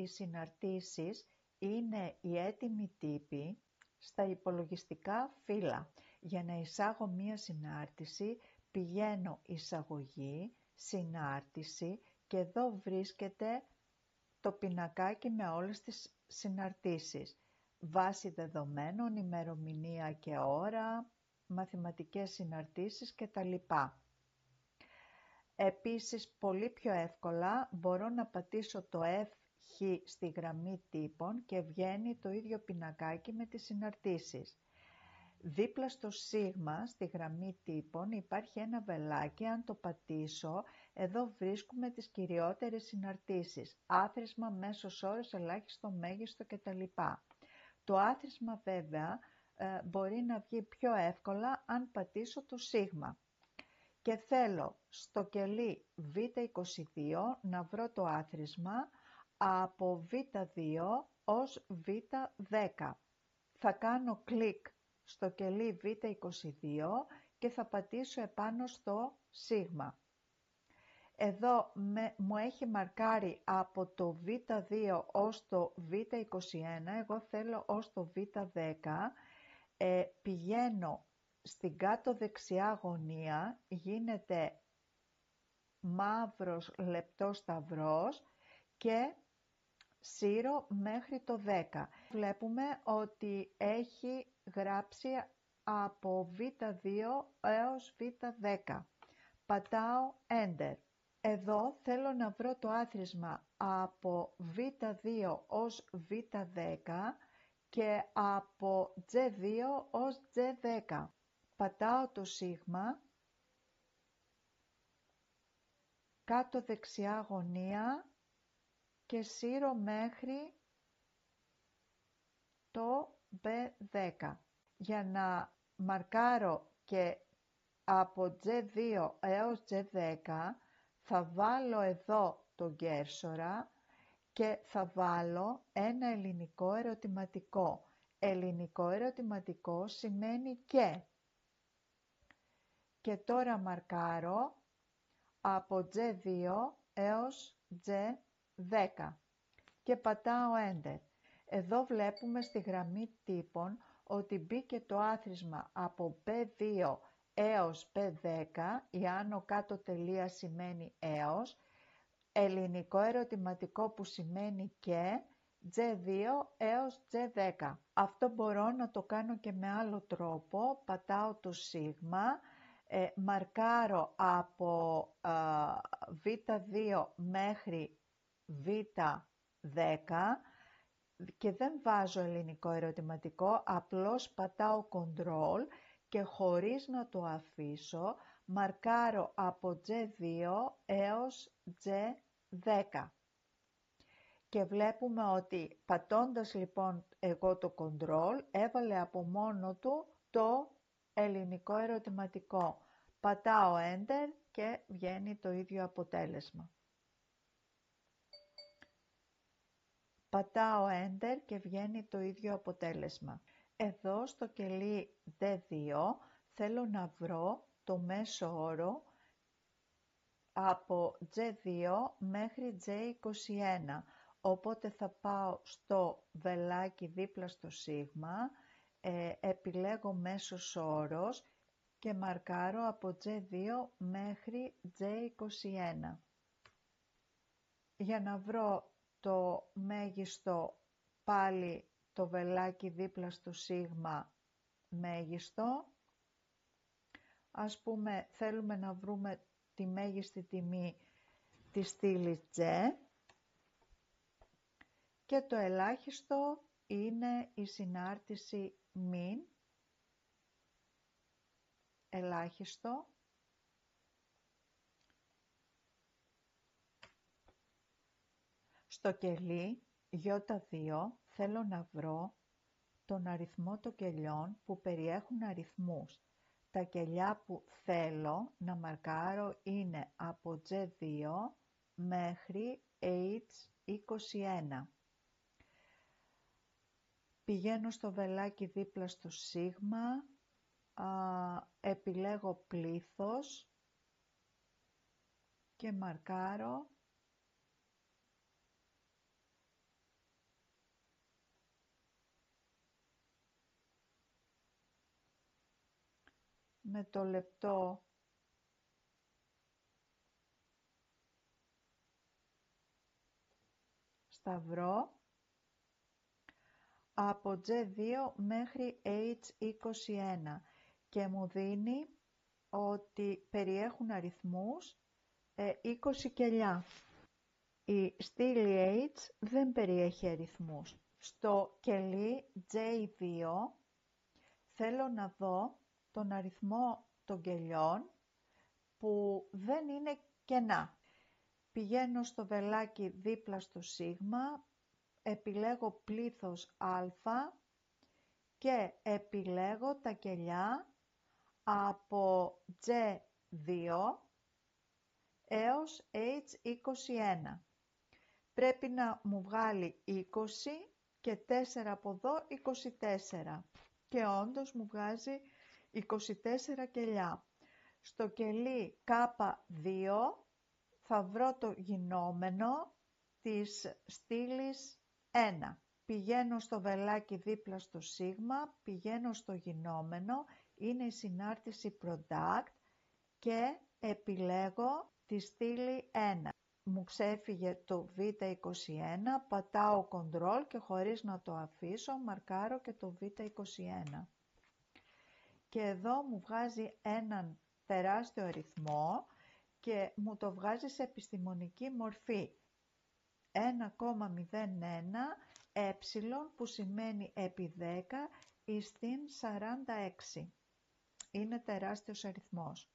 οι συναρτήσεις είναι οι έτοιμοι τύποι στα υπολογιστικά φύλλα. Για να εισάγω μία συνάρτηση, πηγαίνω εισαγωγή, συνάρτηση και εδώ βρίσκεται το πινακάκι με όλες τις συναρτήσεις. Βάση δεδομένων, ημερομηνία και ώρα, μαθηματικές συναρτήσεις κτλ. Επίσης, πολύ πιο εύκολα μπορώ να πατήσω το F στη γραμμή τύπων και βγαίνει το ίδιο πινακάκι με τις συναρτήσεις. Δίπλα στο σίγμα, στη γραμμή τύπων, υπάρχει ένα βελάκι. Αν το πατήσω, εδώ βρίσκουμε τις κυριότερες συναρτήσεις. Άθροισμα, μέσος όρος, ελάχιστο, μέγιστο κτλ. Το άθροισμα βέβαια μπορεί να βγει πιο εύκολα αν πατήσω το σίγμα. Και θέλω στο κελί Β22 να βρω το άθροισμα από Β2 ως Β10. Θα κάνω κλικ στο κελί Β22 και θα πατήσω επάνω στο σίγμα. Εδώ μου έχει μαρκάρει από το Β2 ως το Β21, εγώ θέλω ως το Β10, πηγαίνω στην κάτω δεξιά γωνία, γίνεται μαύρος λεπτός σταυρός και σύρω μέχρι το 10. Βλέπουμε ότι έχει γράψει από Β2 έως Β10. Πατάω Enter. Εδώ θέλω να βρω το άθροισμα από Β2 ως Β10 και από G2 ως G10. Πατάω το σίγμα, κάτω δεξιά γωνία και σύρω μέχρι το B10. Για να μαρκάρω και από G2 έως G10 θα βάλω εδώ τον κέρσορα και θα βάλω ένα ελληνικό ερωτηματικό. Ελληνικό ερωτηματικό σημαίνει και. Και τώρα μαρκάρω από G2 έως G10 και πατάω Enter. Εδώ βλέπουμε στη γραμμή τύπων ότι μπήκε το άθροισμα από B2 έως B10, η άνω κάτω τελεία σημαίνει έως, ελληνικό ερωτηματικό που σημαίνει και, G2 έως G10. Αυτό μπορώ να το κάνω και με άλλο τρόπο. Πατάω το σίγμα, μαρκάρω από Β2 μέχρι Β10 και δεν βάζω ελληνικό ερωτηματικό, απλώς πατάω Ctrl και χωρίς να το αφήσω μαρκάρω από G2 έως G10. Και βλέπουμε ότι πατώντας λοιπόν εγώ το Ctrl έβαλε από μόνο του το ελληνικό ερωτηματικό. Πατάω Enter και βγαίνει το ίδιο αποτέλεσμα. Πατάω Enter και βγαίνει το ίδιο αποτέλεσμα. Εδώ στο κελί D2 θέλω να βρω το μέσο όρο από G2 μέχρι G21. Οπότε θα πάω στο βελάκι δίπλα στο σίγμα, επιλέγω μέσος όρος και μαρκάρω από G2 μέχρι G21. Για να βρω το μέγιστο, πάλι το βελάκι δίπλα στο σίγμα μέγιστο. Ας πούμε θέλουμε να βρούμε τη μέγιστη τιμή της στήλης G και το ελάχιστο είναι η συνάρτηση min, ελάχιστο. Στο κελί J2 θέλω να βρω τον αριθμό των κελιών που περιέχουν αριθμούς. Τα κελιά που θέλω να μαρκάρω είναι από G2 μέχρι H21. Πηγαίνω στο βελάκι δίπλα στο σίγμα, επιλέγω πλήθος και μαρκάρω με το λεπτό σταυρό από G2 μέχρι H21 και μου δίνει ότι περιέχουν αριθμούς 20 κελιά. Η στήλη H δεν περιέχει αριθμούς. Στο κελί J2 θέλω να δω τον αριθμό των κελιών που δεν είναι κενά. Πηγαίνω στο βελάκι δίπλα στο σίγμα, επιλέγω πλήθος α και επιλέγω τα κελιά από G2 έως H21. Πρέπει να μου βγάλει 20 και 4 από εδώ 24 και όντως μου βγάζει 24 κελιά. Στο κελί K2 θα βρω το γινόμενο της στήλης 1. Πηγαίνω στο βελάκι δίπλα στο σίγμα, πηγαίνω στο γινόμενο, είναι η συνάρτηση product και επιλέγω τη στήλη 1. Μου ξέφυγε το Β21, πατάω Ctrl και χωρίς να το αφήσω μαρκάρω και το Β21. Και εδώ μου βγάζει έναν τεράστιο αριθμό και μου το βγάζει σε επιστημονική μορφή. 1,01 ε που σημαίνει επί 10 εις την 46. Είναι τεράστιος αριθμός.